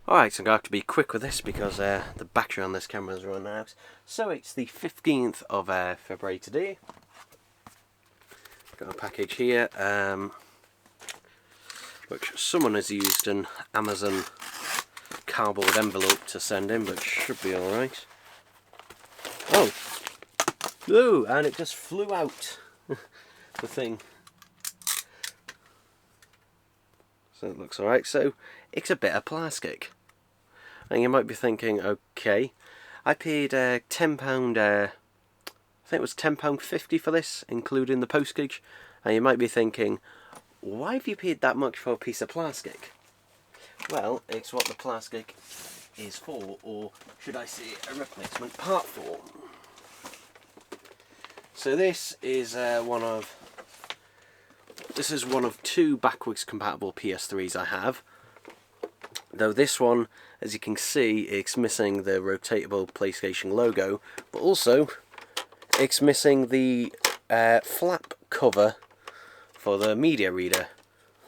Alright, so I'm going to have to be quick with this because the battery on this camera is running out. So it's the 15th of February today. Got a package here, which someone has used an Amazon cardboard envelope to send in, but should be alright. Oh! Ooh, and it just flew out, the thing. So it looks alright. So it's a bit of plastic. And you might be thinking, okay, I paid £10, I think it was £10.50 for this, including the postage. And you might be thinking, why have you paid that much for a piece of plastic? Well, it's what the plastic is for, or should I say a replacement part for. So this is one of two backwards compatible PS3s I have. Though this one, as you can see, it's missing the rotatable PlayStation logo, but also it's missing the flap cover for the media reader.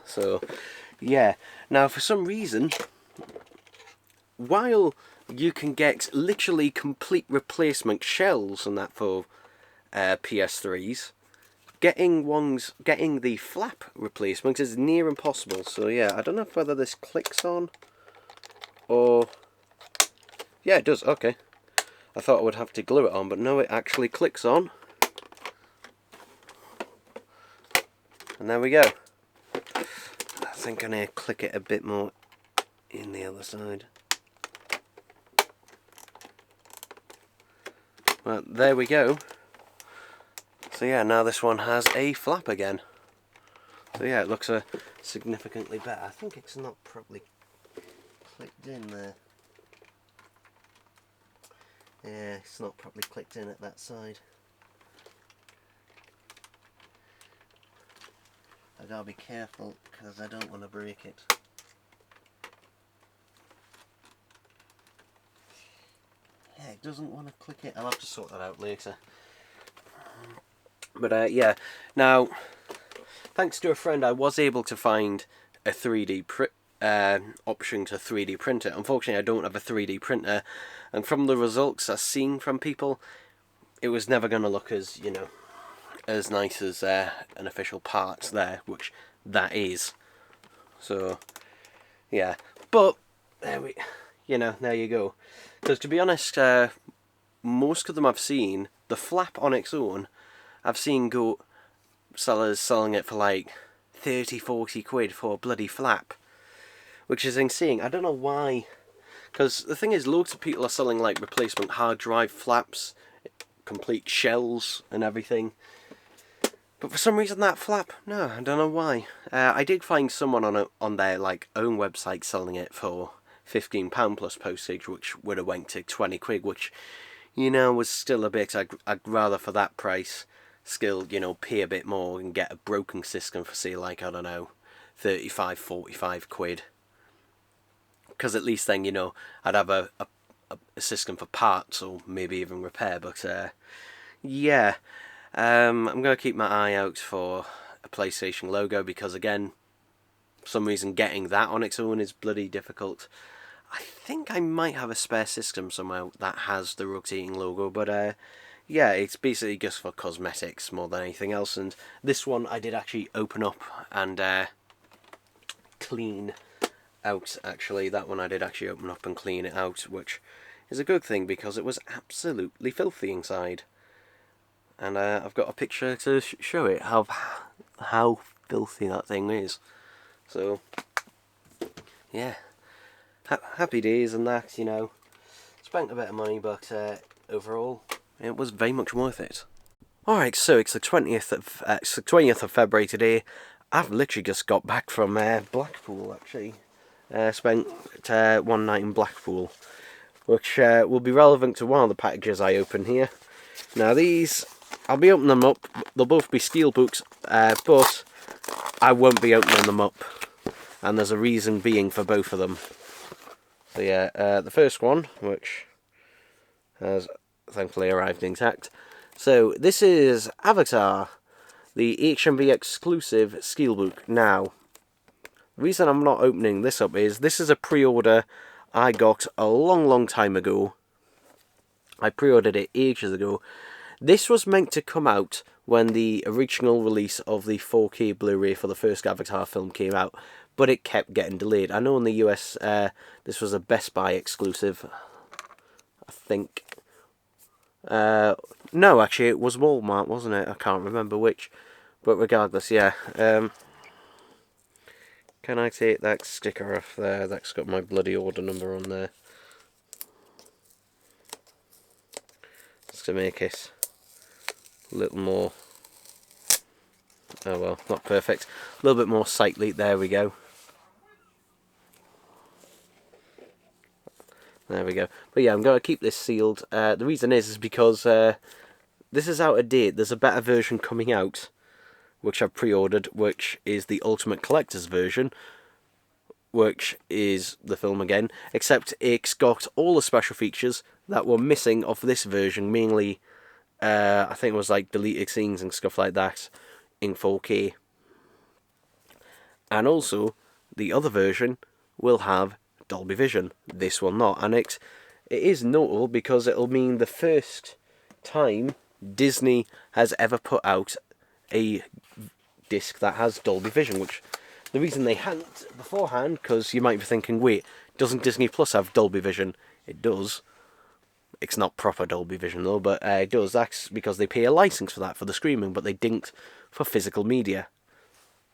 So yeah, now for some reason, while you can get literally complete replacement shells and that for PS3s, getting the flap replacement is near impossible. So yeah, I don't know whether this clicks on or yeah, it does. Okay, I thought I would have to glue it on, but no, it actually clicks on, and there we go. I think I need to click it a bit more in the other side. Well, there we go. So yeah, now this one has a flap again. So yeah, it looks significantly better. I think it's not probably clicked in there. Yeah, it's not properly clicked in at that side. I gotta be careful because I don't want to break it. Yeah, it doesn't want to click it. I'll have to sort that out later. But yeah, now thanks to a friend I was able to find a 3D option to 3D print it. Unfortunately I don't have a 3D printer, and from the results I've seen from people, it was never going to look as, you know, as nice as an official part there, which that is. So yeah, but there you go. Because to be honest, most of them I've seen, the flap on its own, I've seen sellers selling it for like 30-40 quid for a bloody flap, which is insane. I don't know why, because the thing is, loads of people are selling like replacement hard drive flaps, complete shells and everything, but for some reason that flap, no, I don't know why. I did find someone on their like own website selling it for £15 plus postage, which would have went to 20 quid, which, you know, was still a bit. I'd rather for that price still, you know, pay a bit more and get a broken system for, say, like, I don't know, 35-45 quid. Because at least then, you know, I'd have a system for parts or maybe even repair. But yeah, I'm going to keep my eye out for a PlayStation logo, because again, for some reason getting that on its own is bloody difficult. I think I might have a spare system somewhere that has the rotating logo, but yeah, it's basically just for cosmetics more than anything else. And this one I did actually open up and clean out. Actually, that one I did actually open up and clean it out, which is a good thing because it was absolutely filthy inside. And I've got a picture to show it how filthy that thing is. So yeah, happy days and that, you know. Spent a bit of money, but overall it was very much worth it. Alright, so it's the 20th of February today. I've literally just got back from Blackpool, actually. Spent one night in Blackpool, which will be relevant to one of the packages I open here. Now these, I'll be opening them up. They'll both be steelbooks, but I won't be opening them up. And there's a reason being for both of them. So yeah, the first one, which has thankfully arrived intact. So this is Avatar, the HMV exclusive steelbook. Now, the reason I'm not opening this up is this is a pre-order I got a long time ago. I pre-ordered it ages ago. This was meant to come out when the original release of the 4K Blu-ray for the first Avatar film came out, but it kept getting delayed. I know in the US this was a Best Buy exclusive, I think. No, actually it was Walmart, wasn't it? I can't remember which, but regardless, yeah. Can I take that sticker off there? That's got my bloody order number on there. Just to make it a little more... Oh well, not perfect. A little bit more sightly. There we go. There we go. But yeah, I'm going to keep this sealed. The reason is because this is out of date. There's a better version coming out, which I've pre-ordered, which is the Ultimate Collector's version, which is the film again, except it's got all the special features that were missing off this version, mainly, I think it was like deleted scenes and stuff like that in 4K. And also, the other version will have Dolby Vision. This will not, and it is notable because it'll mean the first time Disney has ever put out a disc that has Dolby Vision, which the reason they hadn't beforehand, because you might be thinking, wait, doesn't Disney Plus have Dolby Vision? It does. It's not proper Dolby Vision though, but it does. That's because they pay a license for that, for the streaming, but they didn't for physical media.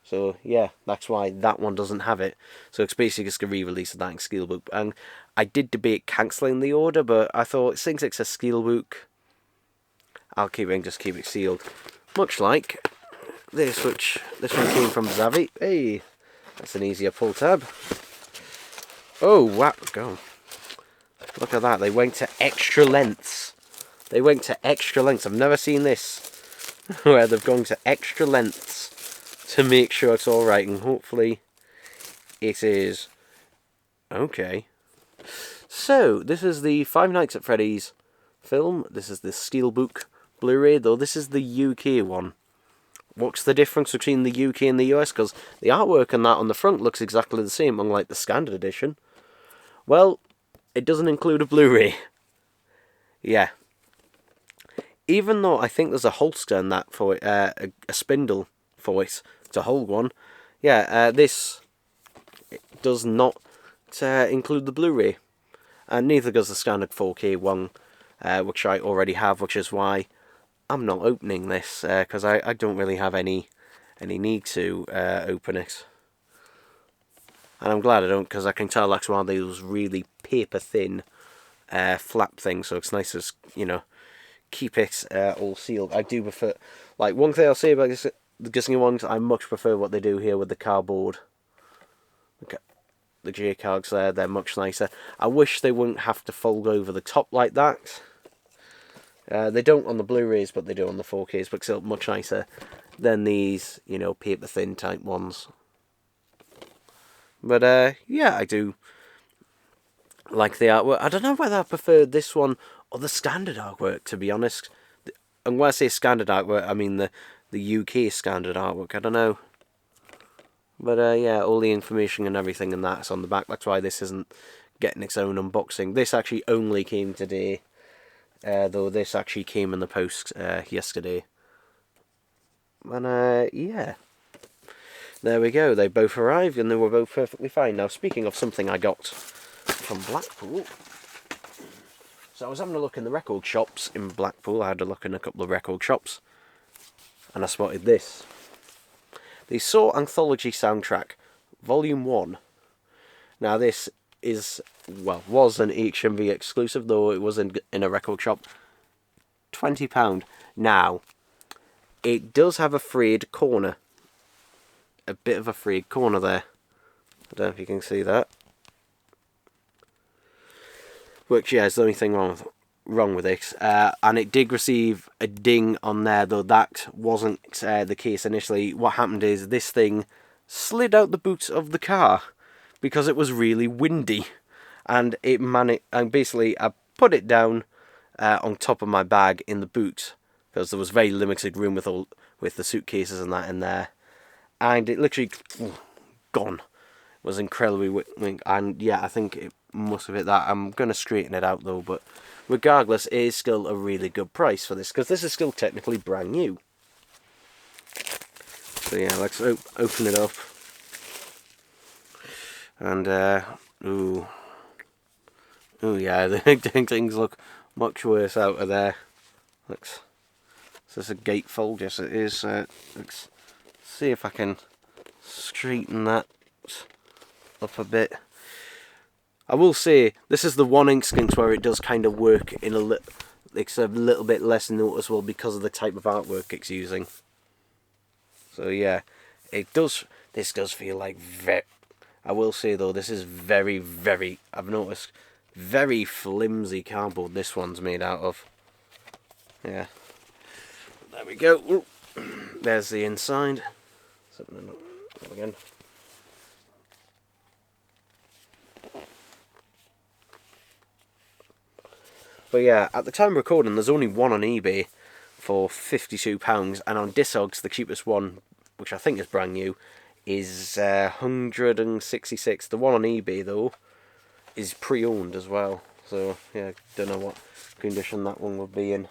So yeah, that's why that one doesn't have it. So it's basically just a re-release of that in Steelbook. And I did debate cancelling the order, but I thought since it's a Steelbook, I'll keep it and just keep it sealed. Much like this, which this one came from Zavi. Hey, that's an easier pull tab. Oh wow, go. Look at that, they went to extra lengths. They went to extra lengths. I've never seen this where they've gone to extra lengths to make sure it's alright, and hopefully it is. Okay. So, this is the Five Nights at Freddy's film. This is the Steelbook Blu-ray, though this is the UK one. What's the difference between the UK and the US? Because the artwork on that on the front looks exactly the same, unlike the standard edition. Well, it doesn't include a Blu-ray. Yeah. Even though I think there's a holster in that for it, a spindle for it to hold one. Yeah, this does not include the Blu-ray, and neither does the standard 4K one, which I already have, which is why I'm not opening this, because I don't really have any need to open it. And I'm glad I don't, because I can tell that's one of those really paper thin flap things, so it's nice to, you know, keep it all sealed. I do prefer, like, one thing I'll say about this, the Disney ones, I much prefer what they do here with the cardboard. The J-cards there, they're much nicer. I wish they wouldn't have to fold over the top like that. They don't on the Blu-rays, but they do on the 4Ks, but still much nicer than these, you know, paper thin type ones. But yeah, I do like the artwork. I don't know whether I prefer this one or the standard artwork, to be honest. And when I say standard artwork, I mean the UK standard artwork. I don't know. But yeah, all the information and everything and that's on the back. That's why this isn't getting its own unboxing. This actually only came today, though this actually came in the post yesterday. And yeah, there we go. They both arrived and they were both perfectly fine. Now, speaking of something I got from Blackpool, so I was having a look in the record shops in Blackpool. I had a look in a couple of record shops, and I spotted this. The Saw Anthology Soundtrack, Volume 1. Now this is, well, was an HMV exclusive, though it was in a record shop. £20. Now, it does have a frayed corner. A bit of a frayed corner there. I don't know if you can see that. Which, yeah, is the only thing wrong with it. And it did receive a ding on there, though that wasn't the case initially. What happened is this thing slid out the boot of the car because it was really windy, and and basically I put it down on top of my bag in the boot because there was very limited room with the suitcases and that in there, and it literally gone. It was incredibly and yeah, I think must have hit that. I'm going to straighten it out though, but regardless, it is still a really good price for this, because this is still technically brand new. So yeah, let's open it up. And, ooh yeah, the things look much worse out of there. Looks, is this a gatefold? Yes it is. Let's see if I can straighten that up a bit. I will say, this is the one instance where it does kind of work in it's a little bit less noticeable because of the type of artwork it's using. So yeah, this does feel like I will say though, this is very, I've noticed, very flimsy cardboard this one's made out of. Yeah. There we go. Ooh. There's the inside. Something up again. But yeah, at the time of recording, there's only one on eBay for £52, and on Discogs, the cheapest one, which I think is brand new, is 166. The one on eBay though is pre-owned as well. So yeah, don't know what condition that one would be in.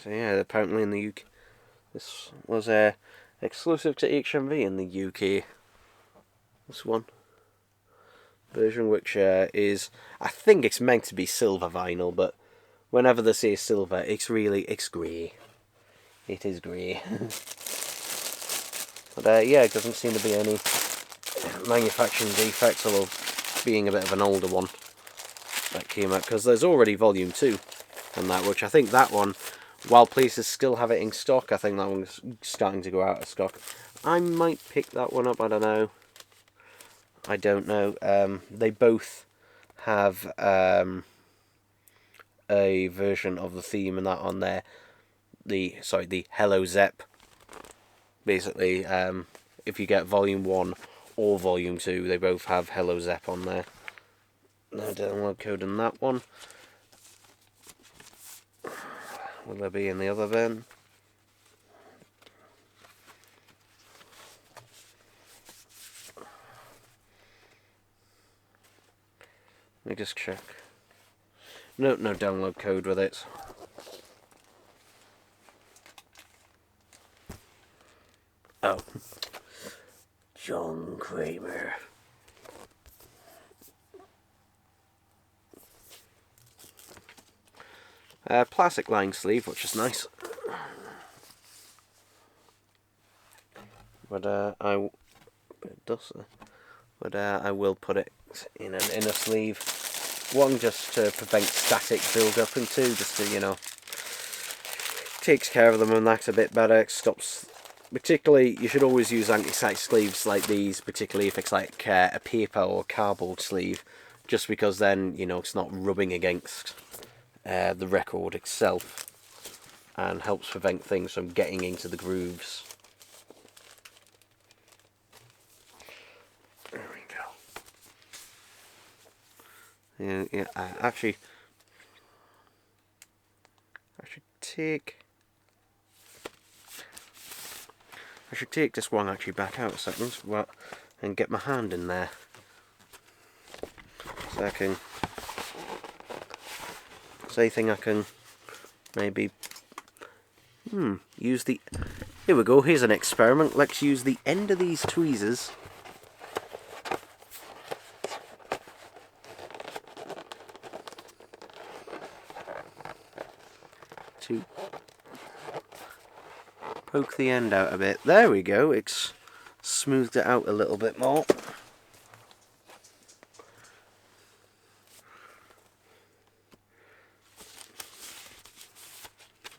So yeah, apparently in the UK, this was exclusive to HMV in the UK. This one version, which is, I think it's meant to be silver vinyl, but whenever they say silver, it's grey. It is grey. But yeah, it doesn't seem to be any manufacturing defects, although being a bit of an older one that came out, because there's already volume 2 on that, which I think that one, while places still have it in stock, I think that one's starting to go out of stock. I might pick that one up, I don't know. They both have a version of the theme and that on there. The Hello Zepp. Basically, if you get volume 1 or volume 2, they both have Hello Zepp on there. No download code in that one. Will there be in the other bin? Let me just check. No download code with it. Oh. John Kramer. Plastic line sleeve, which is nice. But I will put it in an inner sleeve. One, just to prevent static build up, and two, just to, you know, takes care of them and that's a bit better. It stops. Particularly, you should always use anti-static sleeves like these, particularly if it's like a paper or cardboard sleeve, just because then, you know, it's not rubbing against the record itself and helps prevent things from getting into the grooves. There we go. Yeah, actually, I should take this one actually back out a second, and get my hand in there, so I can. So I think I can maybe use the. Here we go. Here's an experiment. Let's use the end of these tweezers to poke the end out a bit. There we go. It's smoothed it out a little bit more.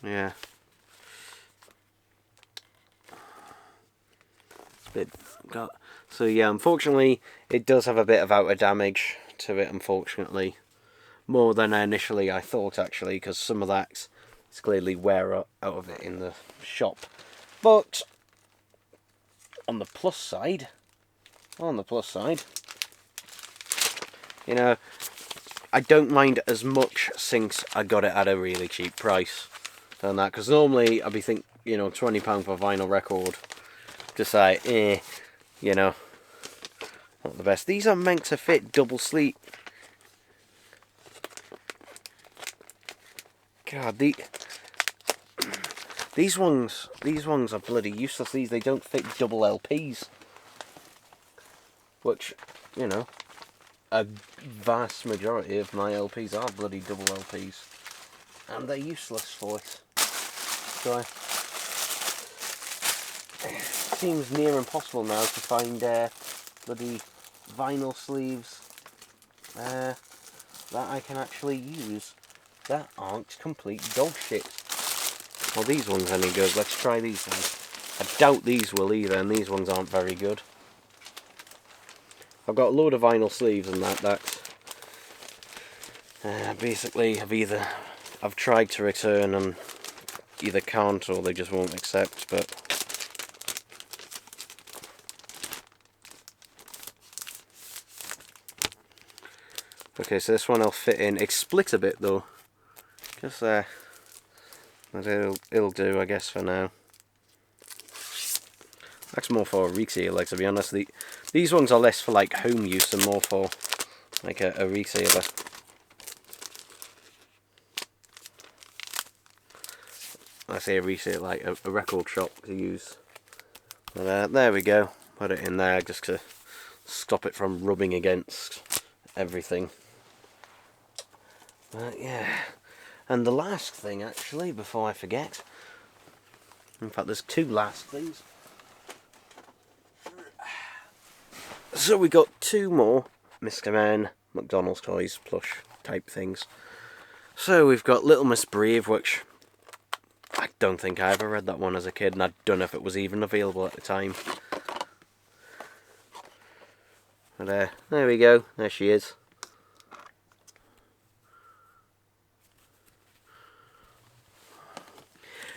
Yeah. It's a bit so yeah, unfortunately it does have a bit of outer damage to it, unfortunately. More than initially I thought, actually, because some of that's clearly wear out of it in the shop. But on the plus side, You know, I don't mind as much since I got it at a really cheap price than that. Because normally I'd be thinking, you know, £20 for a vinyl record. Just like, you know, not the best. These are meant to fit double sleeve. God, these ones are bloody useless. They don't fit double LPs, which, you know, a vast majority of my LPs are bloody double LPs, and they're useless for it. So it seems near impossible now to find bloody vinyl sleeves that I can actually use that aren't complete dog shit. Well, these ones any good. Let's try these ones. I doubt these will either, and these ones aren't very good. I've got a load of vinyl sleeves and that basically I've tried to return and either can't or they just won't accept, but okay, so this one will fit in. It's split a bit though. Just there. But it'll do, I guess, for now. That's more for a retailer, to be honest. These ones are less for like home use and more for like a retailer. I say a retailer, like a record shop to use. But there we go. Put it in there just to stop it from rubbing against everything. But yeah. And the last thing, actually, before I forget, in fact there's two last things. So we got two more Mr. Man McDonald's toys plush type things. So we've got Little Miss Brave, which I don't think I ever read that one as a kid, and I don't know if it was even available at the time. But there we go, there she is.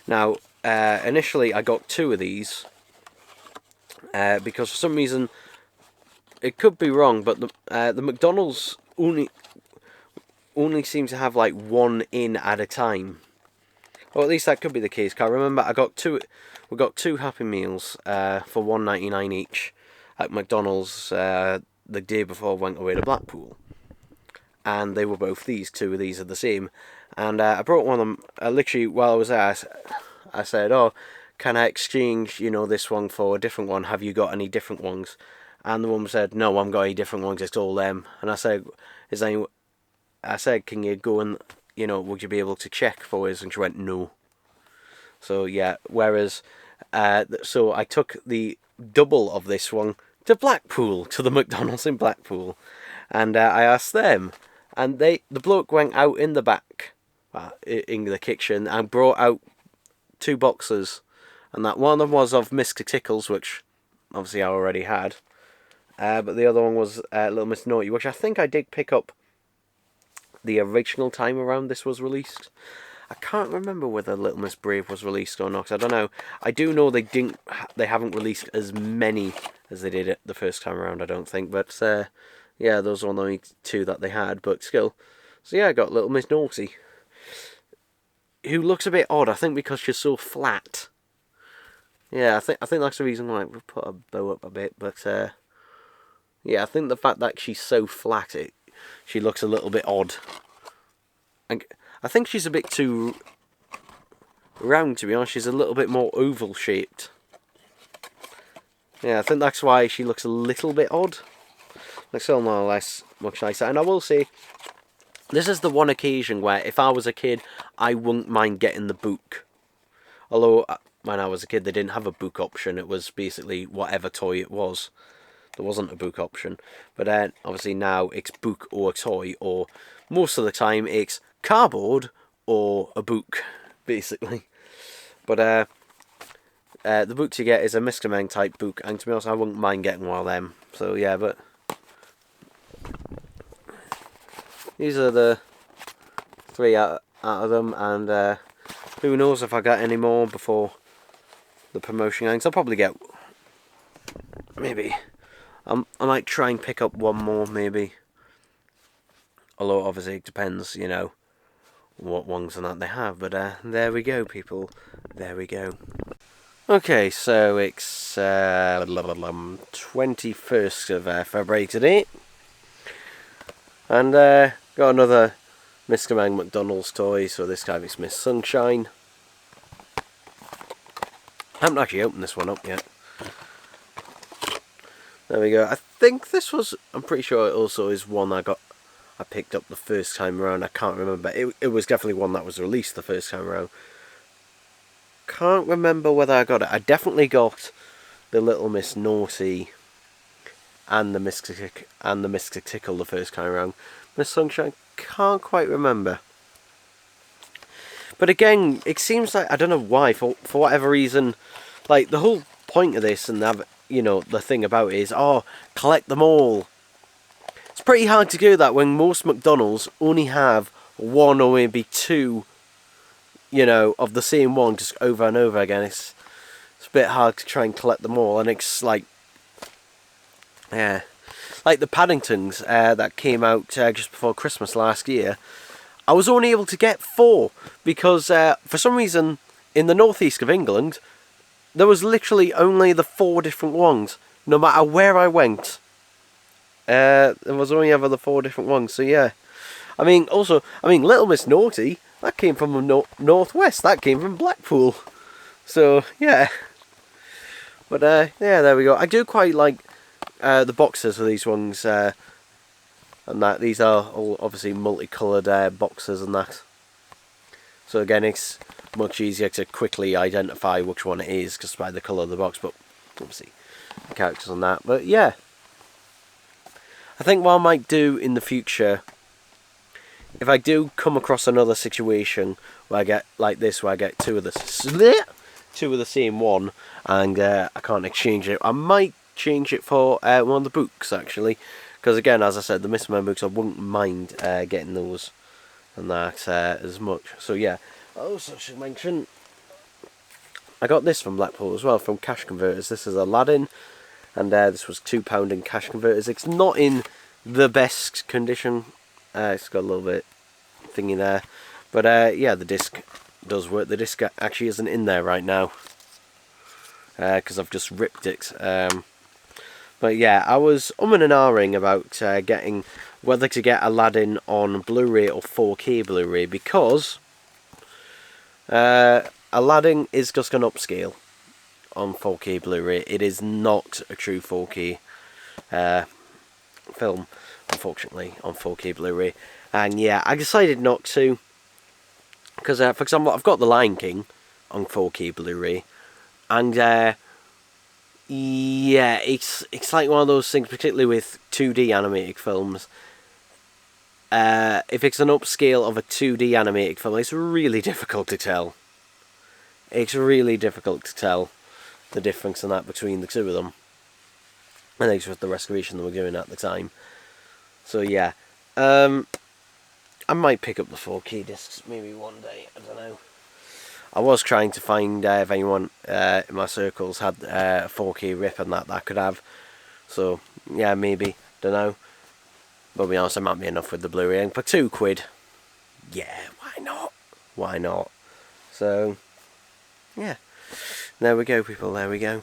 Now, initially I got two of these because for some reason, it could be wrong, but the McDonald's only seem to have like one in at a time. Or at least that could be the case. Cause I remember we got two Happy Meals for $1.99 each at McDonald's the day before I went away to Blackpool. And they were both two of these are the same. And I brought one of them, literally while I was there, I said, oh, can I exchange, you know, this one for a different one? Have you got any different ones? And the woman said, no, I haven't got any different ones, it's all them. And I said, can you go and, you know, would you be able to check for us? And she went, no. So yeah, whereas, so I took the double of this one to Blackpool, to the McDonald's in Blackpool. And I asked them. And the bloke went out in the back, in the kitchen, and brought out two boxes. And that one of them was of Mr. Tickles, which obviously I already had. But the other one was Little Miss Naughty, which I think I did pick up the original time around this was released. I can't remember whether Little Miss Brave was released or not, 'cause I don't know. I do know they haven't released as many as they did it the first time around, I don't think. But yeah, those were the only two that they had, but still. So yeah, I got Little Miss Naughty, who looks a bit odd, I think because she's so flat. Yeah, I think that's the reason why we put her bow up a bit, but yeah, I think the fact that she's so flat, she looks a little bit odd. And I think she's a bit too round, to be honest. She's a little bit more oval shaped. Yeah, I think that's why she looks a little bit odd. Like, still more or less much nicer. And I will say, this is the one occasion where if I was a kid, I wouldn't mind getting the book. Although, when I was a kid, they didn't have a book option. It was basically whatever toy it was. There wasn't a book option. But obviously now it's book or a toy, or most of the time it's cardboard or a book, basically. But the book you get is a Mr. Meng type book, and to be honest, I wouldn't mind getting one of them. So yeah, but these are the three out of them, and who knows if I get any more before the promotion ends. I'll probably get, maybe, I might try and pick up one more, maybe. Although obviously it depends, you know, what ones and that they have. But there we go, people. There we go. Okay, so it's 21st of February today. And got another Mr. Mang McDonald's toy, so this time it's Miss Sunshine. I haven't actually opened this one up yet. There we go. I think this was, I'm pretty sure it also is one I picked up the first time around. I can't remember. It was definitely one that was released the first time around. Can't remember whether I got it. I definitely got the Little Miss Naughty and the Mystic Tickle the first time around. Miss Sunshine, can't quite remember. But again, it seems like, I don't know why, for whatever reason, like the whole point of this and you know, the thing about it is, oh, collect them all. It's pretty hard to do that when most McDonald's only have one or maybe two, you know, of the same one just over and over again. It's a bit hard to try and collect them all, and it's like, yeah, like the Paddingtons that came out just before Christmas last year. I was only able to get 4 because for some reason in the northeast of England there was literally only the 4 different ones. No matter where I went, there was only ever the 4 different ones. So yeah, I mean, also, I mean, Little Miss Naughty, that came from the northwest. That came from Blackpool. So yeah, but yeah, there we go. I do quite like the boxes of these ones, and that these are all obviously multicoloured boxes and that. So again, it's much easier to quickly identify which one it is just by the colour of the box. But obviously, the characters on that. But yeah, I think what I might do in the future, if I do come across another situation where I get like this, where I get two of the same one, and I can't exchange it, I might change it for one of the books actually, because again, as I said, the Mr. Man books, I wouldn't mind getting those and that as much. So yeah, I also should mention I got this from Blackpool as well, from Cash Converters. This is Aladdin, and this was £2 in Cash Converters. It's not in the best condition. It's got a little bit thingy there, but yeah, the disc does work. The disc actually isn't in there right now because I've just ripped it. But yeah, I was umming and ahhing about getting whether to get Aladdin on Blu-ray or 4K Blu-ray, because Aladdin is just an upscale on 4K Blu-ray. It is not a true 4K film, unfortunately, on 4K Blu-ray. And yeah, I decided not to, because for example, I've got The Lion King on 4K Blu-ray, and yeah, it's like one of those things, particularly with 2D animated films. If it's an upscale of a 2D animated film, it's really difficult to tell. It's really difficult to tell the difference in that between the two of them. I think it's with the restoration that we're doing at the time. So yeah, I might pick up the 4K discs maybe one day, I don't know. I was trying to find if anyone in my circles had a 4K rip and that I could have. So yeah, maybe, don't know. But to be honest, it might be enough with the Blu-ray. And for £2, yeah, why not? Why not? So yeah, there we go, people. There we go.